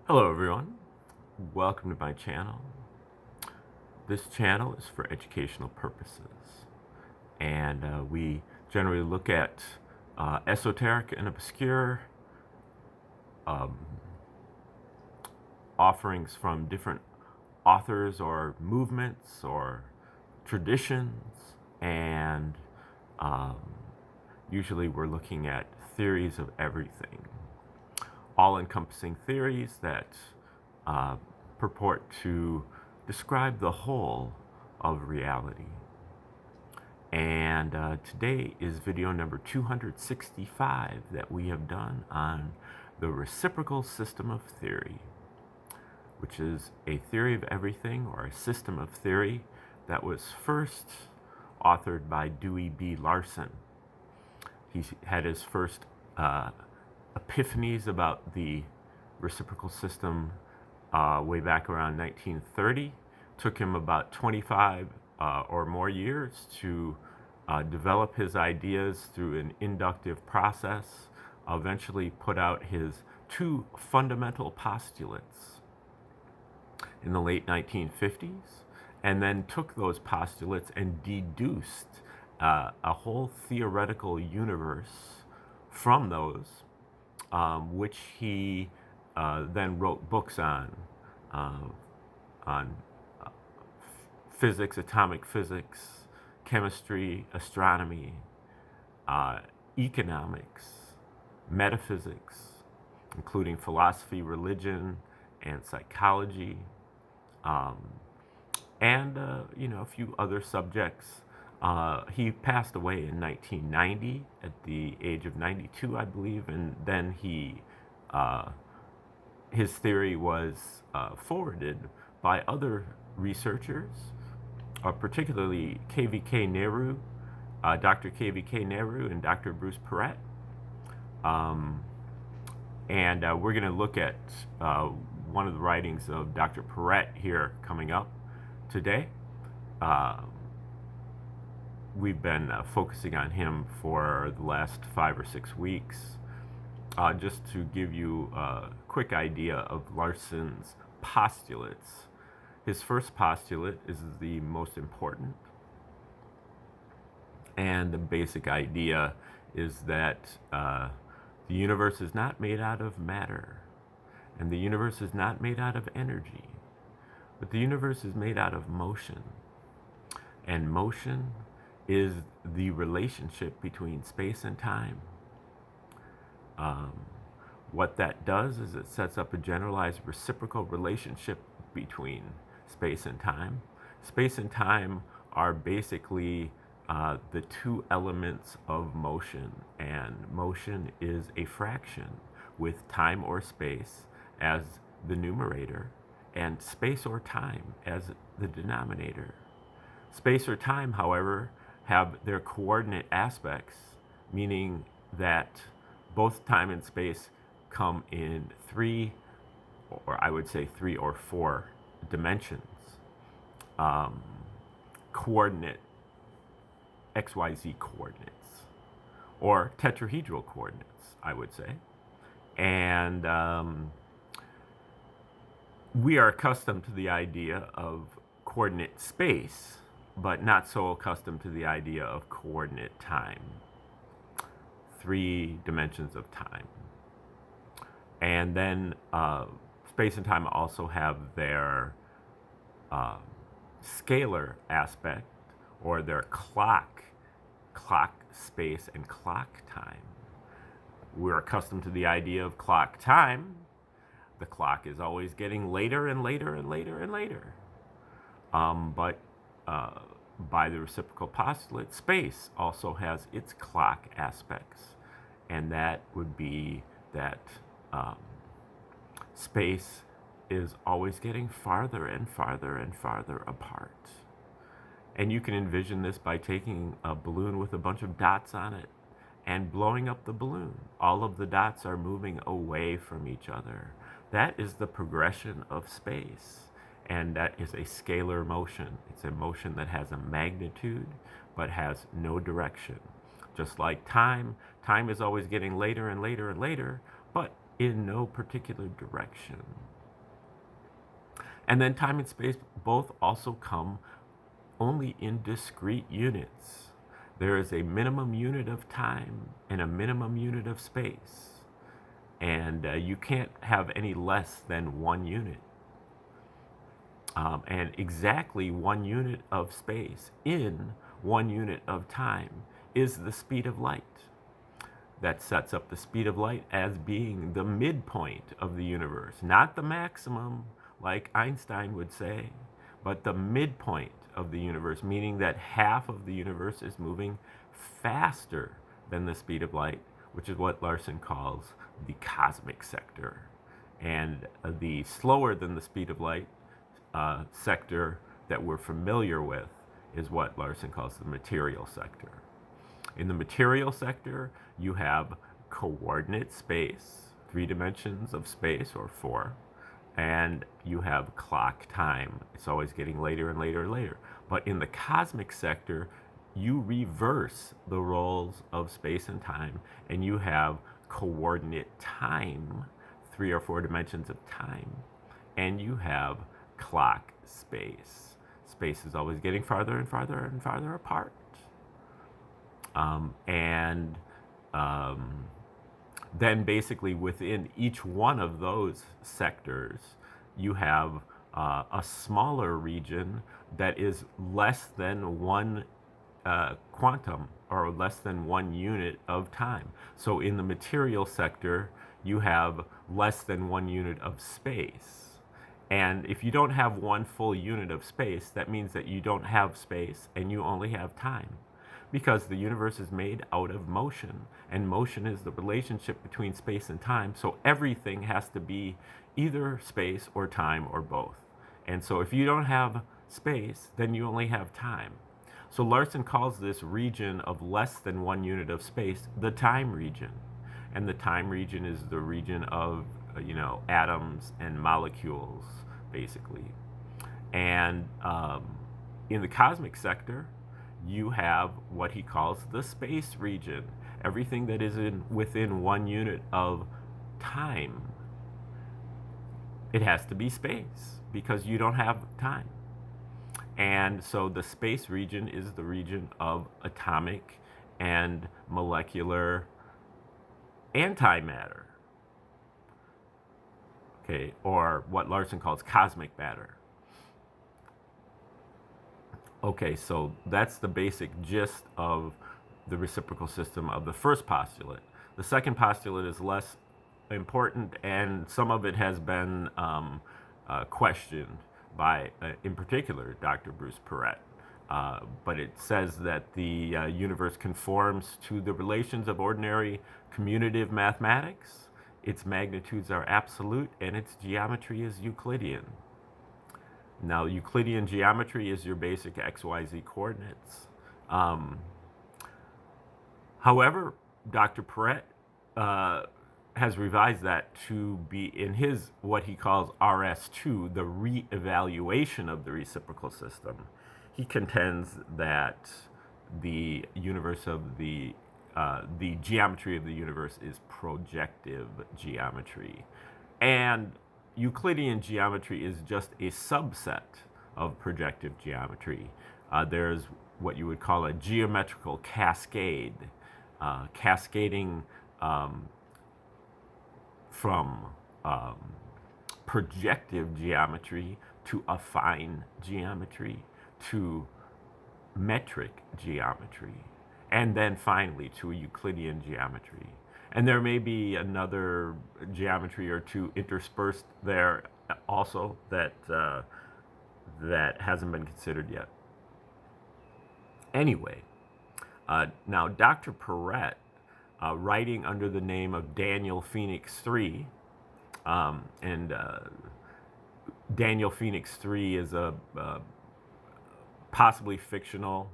Hello everyone, welcome to my channel. This channel is for educational purposes, and we generally look at esoteric and obscure um, offerings from different authors or movements or traditions, and um, usually we're looking at theories of everything, all-encompassing theories that uh, purport to describe the whole of reality. And today is video number 265 that we have done on the reciprocal system of theory, which is a theory of everything or a system of theory that was first authored by Dewey B. Larson. He had his first epiphanies about the reciprocal system way back around 1930. Took him about 25 or more years to develop his ideas through an inductive process, eventually put out his two fundamental postulates in the late 1950s, and then took those postulates and deduced a whole theoretical universe from those, which he then wrote books uh, on physics, atomic physics, chemistry, astronomy, economics, metaphysics, including philosophy, religion, and psychology, and a few other subjects. He passed away in 1990 at the age of 92, I believe, and then his theory was forwarded by other researchers, particularly KVK Nehru, Dr. KVK Nehru and Dr. Bruce Perret. And we're going to look at one of the writings of Dr. Perret here coming up today. We've been focusing on him for the last 5 or 6 weeks. Just to give you a quick idea of Larson's postulates. His first postulate is the most important, and the basic idea is that the universe is not made out of matter, and the universe is not made out of energy, but the universe is made out of motion, and motion is the relationship between space and time. What that does is it sets up a generalized reciprocal relationship between space and time. Space and time are basically the two elements of motion, and motion is a fraction with time or space as the numerator and space or time as the denominator. Space or time, however, have their coordinate aspects, meaning that both time and space come in 3, or I would say 3 or 4 dimensions. Coordinate, XYZ coordinates, or tetrahedral coordinates, I would say. And we are accustomed to the idea of coordinate space, but not so accustomed to the idea of coordinate time. 3 dimensions of time. And then space and time also have their scalar aspect, or their clock space and clock time. We're accustomed to the idea of clock time. The clock is always getting later and later and later and later. But by the reciprocal postulate, space also has its clock aspects, and that would be that space is always getting farther and farther and farther apart. And you can envision this by taking a balloon with a bunch of dots on it and blowing up the balloon. All of the dots are moving away from each other. That is the progression of space, and that is a scalar motion. It's a motion that has a magnitude but has no direction. Just like time is always getting later and later and later, but in no particular direction. And then time and space both also come only in discrete units. There is a minimum unit of time and a minimum unit of space. And you can't have any less than 1 unit. And exactly 1 unit of space in 1 unit of time is the speed of light. That sets up the speed of light as being the midpoint of the universe, not the maximum, like Einstein would say, but the midpoint of the universe, meaning that half of the universe is moving faster than the speed of light, which is what Larson calls the cosmic sector. And the slower than the speed of light sector that we're familiar with is what Larson calls the material sector. In the material sector, you have coordinate space, 3 dimensions of space, or 4, and you have clock time. It's always getting later and later and later. But in the cosmic sector, you reverse the roles of space and time, and you have coordinate time, 3 or 4 dimensions of time, and you have clock space. Space is always getting farther and farther and farther apart. Then basically within each one of those sectors, you have a smaller region that is less than 1 quantum, or less than 1 unit of time. So in the material sector, you have less than 1 unit of space. And if you don't have 1 full unit of space, that means that you don't have space and you only have time. Because the universe is made out of motion, and motion is the relationship between space and time, so everything has to be either space or time or both. And so if you don't have space, then you only have time. So Larson calls this region of less than 1 unit of space the time region. And the time region is the region of, atoms and molecules, basically. And in the cosmic sector, you have what he calls the space region. Everything that is within 1 unit of time, it has to be space because you don't have time. And so the space region is the region of atomic and molecular antimatter, okay, or what Larson calls cosmic matter. Okay, so that's the basic gist of the reciprocal system of the first postulate. The second postulate is less important, and some of it has been questioned by, in particular, Dr. Bruce Perret. But it says that the universe conforms to the relations of ordinary commutative mathematics. Its magnitudes are absolute, and its geometry is Euclidean. Now, Euclidean geometry is your basic XYZ coordinates. However, Dr. Perret has revised that to be in his, what he calls RS2, the re-evaluation of the reciprocal system. He contends that the universe of the geometry of the universe is projective geometry. And Euclidean geometry is just a subset of projective geometry. There's what you would call a geometrical cascade, cascading from projective geometry to affine geometry to metric geometry, and then finally to Euclidean geometry. And there may be another geometry or two interspersed there also that hasn't been considered yet. Anyway, now Dr. Perret, writing under the name of Daniel Phoenix III, and Daniel Phoenix III is a possibly fictional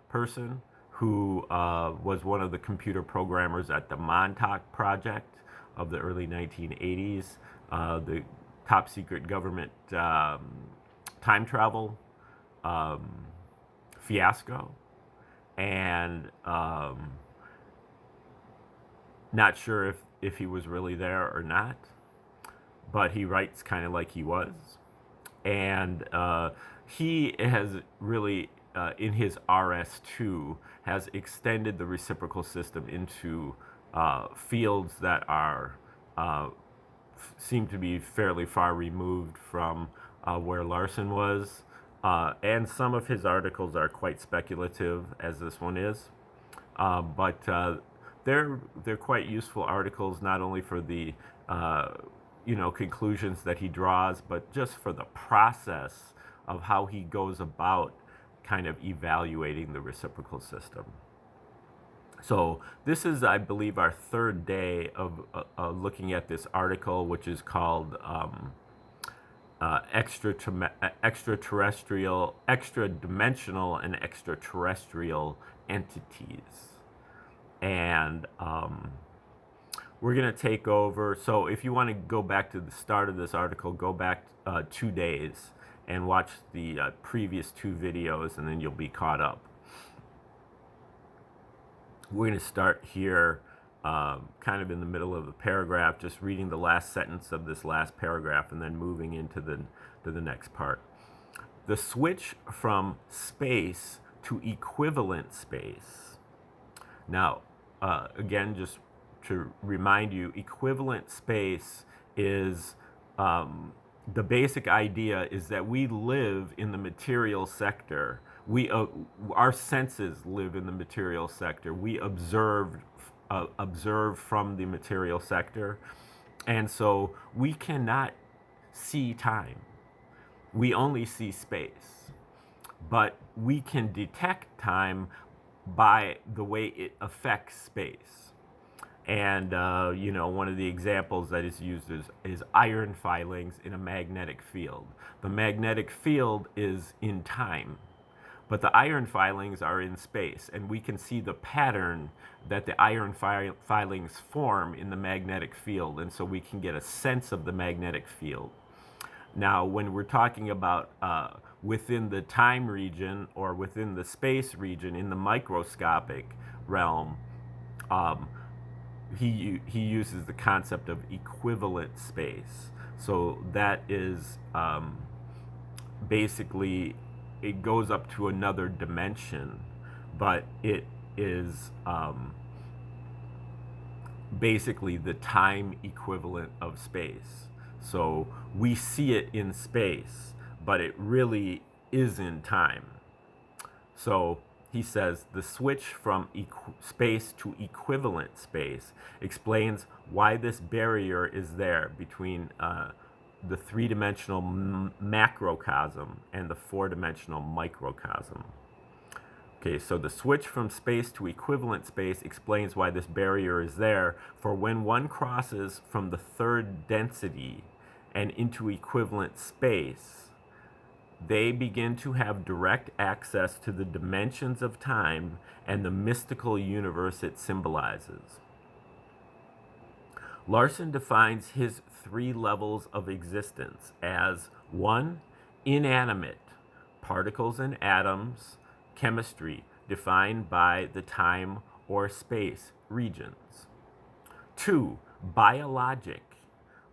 person who was one of the computer programmers at the Montauk Project of the early 1980s, the top secret government time travel fiasco. And not sure if he was really there or not, but he writes kind of like he was. And he has really, in his RS2, has extended the reciprocal system into fields that are seem to be fairly far removed from where Larson was. And some of his articles are quite speculative, as this one is. But they're quite useful articles, not only for the conclusions that he draws, but just for the process of how he goes about kind of evaluating the reciprocal system. So this is, I believe, our third day of looking at this article, which is called extra-dimensional and extraterrestrial entities. And we're going to take over. So if you want to go back to the start of this article, go back 2 days and watch the previous 2 videos, and then you'll be caught up. We're going to start here kind of in the middle of the paragraph, just reading the last sentence of this last paragraph and then moving into the next part. The switch from space to equivalent space. Now, again, just to remind you, equivalent space is the basic idea is that we live in the material sector. Our senses live in the material sector. We observe from the material sector, and so we cannot see time. We only see space, but we can detect time by the way it affects space. And one of the examples that is used is iron filings in a magnetic field. The magnetic field is in time, but the iron filings are in space, and we can see the pattern that the iron filings form in the magnetic field, and so we can get a sense of the magnetic field. Now, when we're talking about within the time region or within the space region, in the microscopic realm, he uses the concept of equivalent space. So that is basically, it goes up to another dimension, but it is basically the time equivalent of space. So we see it in space, but it really is in time. So he says the switch from space to equivalent space explains why this barrier is there between the 3-dimensional macrocosm and the 4-dimensional microcosm. Okay, so the switch from space to equivalent space explains why this barrier is there, for when one crosses from the 3rd density and into equivalent space, they begin to have direct access to the dimensions of time and the mystical universe it symbolizes. Larson defines his 3 levels of existence as 1. Inanimate, particles and atoms, chemistry, defined by the time or space regions. 2. Biologic,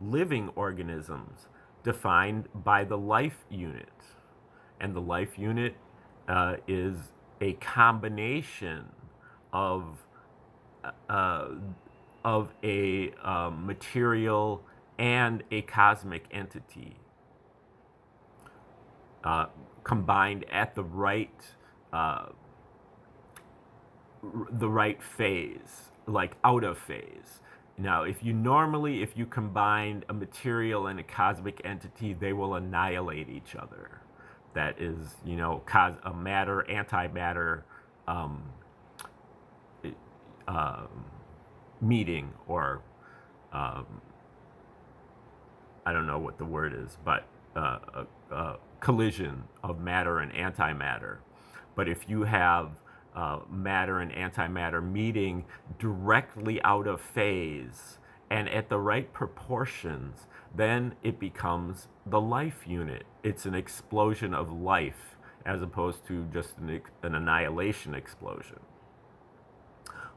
living organisms, defined by the life unit. And the life unit is a combination of a material and a cosmic entity combined at the right phase, like out of phase. Now, if you combine a material and a cosmic entity, they will annihilate each other. That is, a matter, antimatter meeting, or I don't know what the word is, but a collision of matter and antimatter. But if you have matter and antimatter meeting directly out of phase and at the right proportions, then it becomes the life unit. It's an explosion of life as opposed to just an annihilation explosion.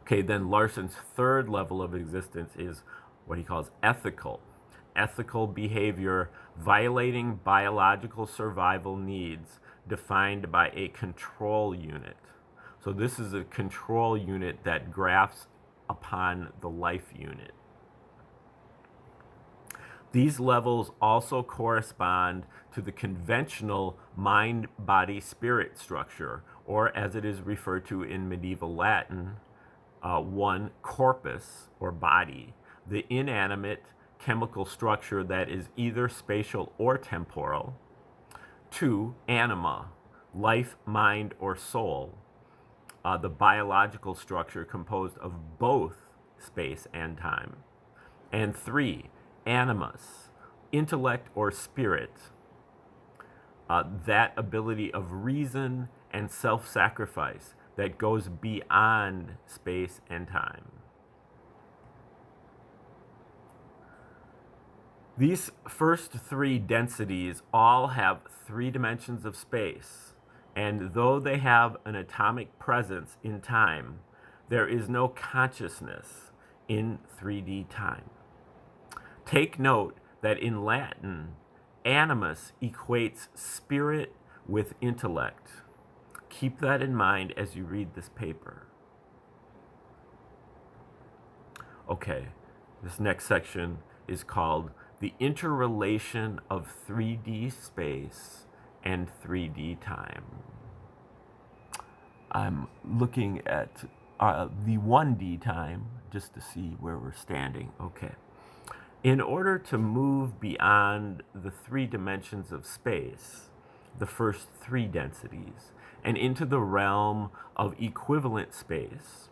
Okay, then Larson's 3rd level of existence is what he calls ethical. unethical behavior violating biological survival needs defined by a control unit. So this is a control unit that graphs upon the life unit. These levels also correspond to the conventional mind-body-spirit structure, or as it is referred to in medieval Latin, one, corpus, or body, the inanimate chemical structure that is either spatial or temporal. Two, anima, life, mind, or soul, the biological structure composed of both space and time. And three, animus, intellect or spirit, that ability of reason and self-sacrifice that goes beyond space and time. These first three densities all have 3 dimensions of space, and though they have an atomic presence in time, there is no consciousness in 3D time. Take note that in Latin, animus equates spirit with intellect. Keep that in mind as you read this paper. Okay, this next section is called The Interrelation of 3D Space and 3D Time. I'm looking at the 1D time just to see where we're standing. Okay. In order to move beyond the 3 dimensions of space, the first 3 densities, and into the realm of equivalent space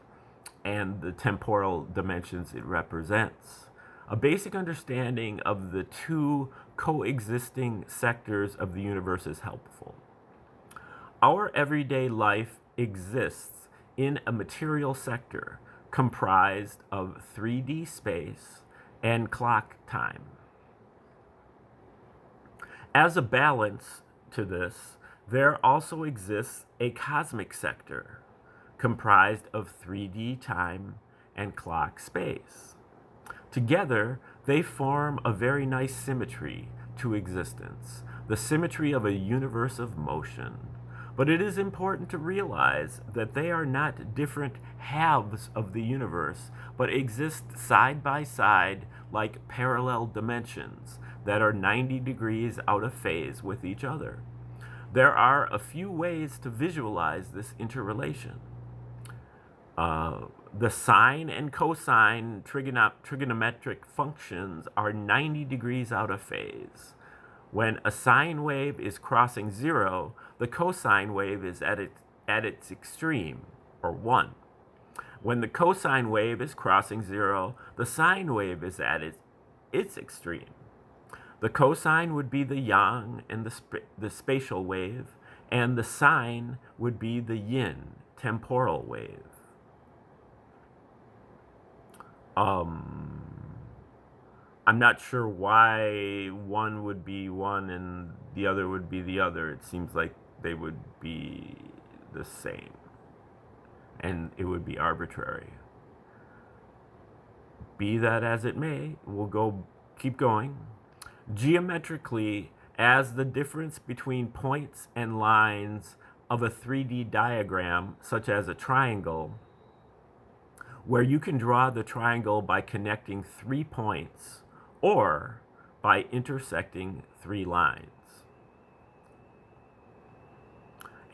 and the temporal dimensions it represents, a basic understanding of the 2 coexisting sectors of the universe is helpful. Our everyday life exists in a material sector comprised of 3D space and clock time. As a balance to this, there also exists a cosmic sector comprised of 3D time and clock space. Together, they form a very nice symmetry to existence, the symmetry of a universe of motion. But it is important to realize that they are not different halves of the universe, but exist side by side like parallel dimensions that are 90 degrees out of phase with each other. There are a few ways to visualize this interrelation. The sine and cosine trigonometric functions are 90 degrees out of phase. When a sine wave is crossing 0, the cosine wave is at its extreme, or 1. When the cosine wave is crossing 0, the sine wave is at its extreme. The cosine would be the yang and the spatial wave, and the sine would be the yin, temporal wave. I'm not sure why one would be one and the other would be the other. It seems like they would be the same, and it would be arbitrary. Be that as it may, we'll keep going. Geometrically, as the difference between points and lines of a 3D diagram, such as a triangle, where you can draw the triangle by connecting 3 points or by intersecting 3 lines.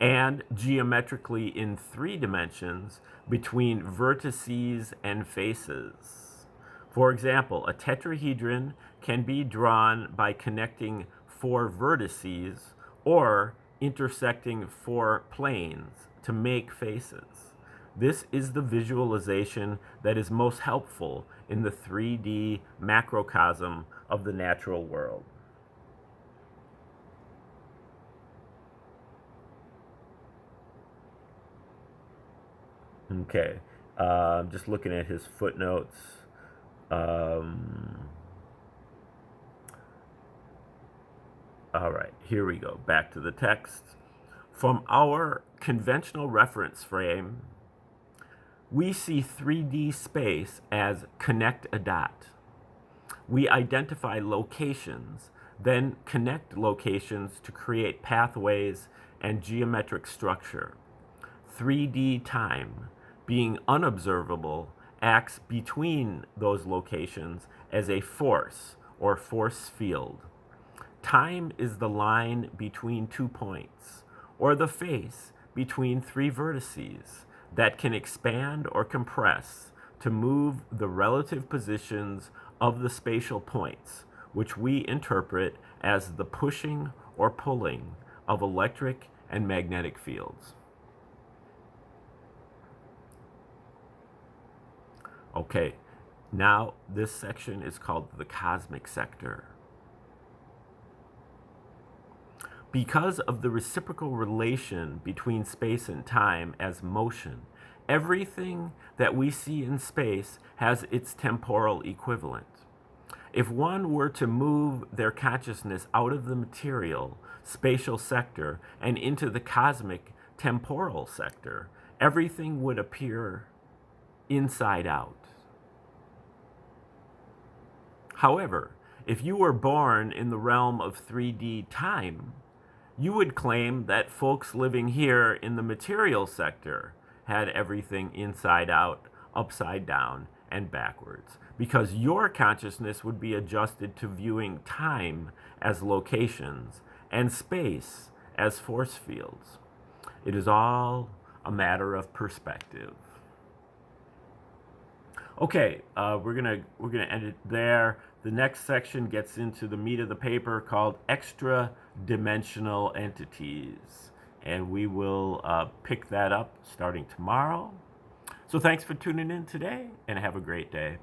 And geometrically in 3 dimensions between vertices and faces. For example, a tetrahedron can be drawn by connecting 4 vertices or intersecting 4 planes to make faces. This is the visualization that is most helpful in the 3D macrocosm of the natural world. Okay, just looking at his footnotes. All right, here we go. Back to the text. From our conventional reference frame, we see 3D space as connect a dot. We identify locations, then connect locations to create pathways and geometric structure. 3D time, being unobservable, acts between those locations as a force or force field. Time is the line between 2 points, or the face between 3 vertices that can expand or compress to move the relative positions of the spatial points, which we interpret as the pushing or pulling of electric and magnetic fields. Okay, now this section is called the cosmic sector. Because of the reciprocal relation between space and time as motion, everything that we see in space has its temporal equivalent. If one were to move their consciousness out of the material, spatial sector and into the cosmic temporal sector, everything would appear inside out. However, if you were born in the realm of 3D time, you would claim that folks living here in the material sector had everything inside out, upside down, and backwards, because your consciousness would be adjusted to viewing time as locations and space as force fields. It is all a matter of perspective. Okay, we're gonna end it there. The next section gets into the meat of the paper called extra-dimensional entities, and we will pick that up starting tomorrow. So thanks for tuning in today, and have a great day.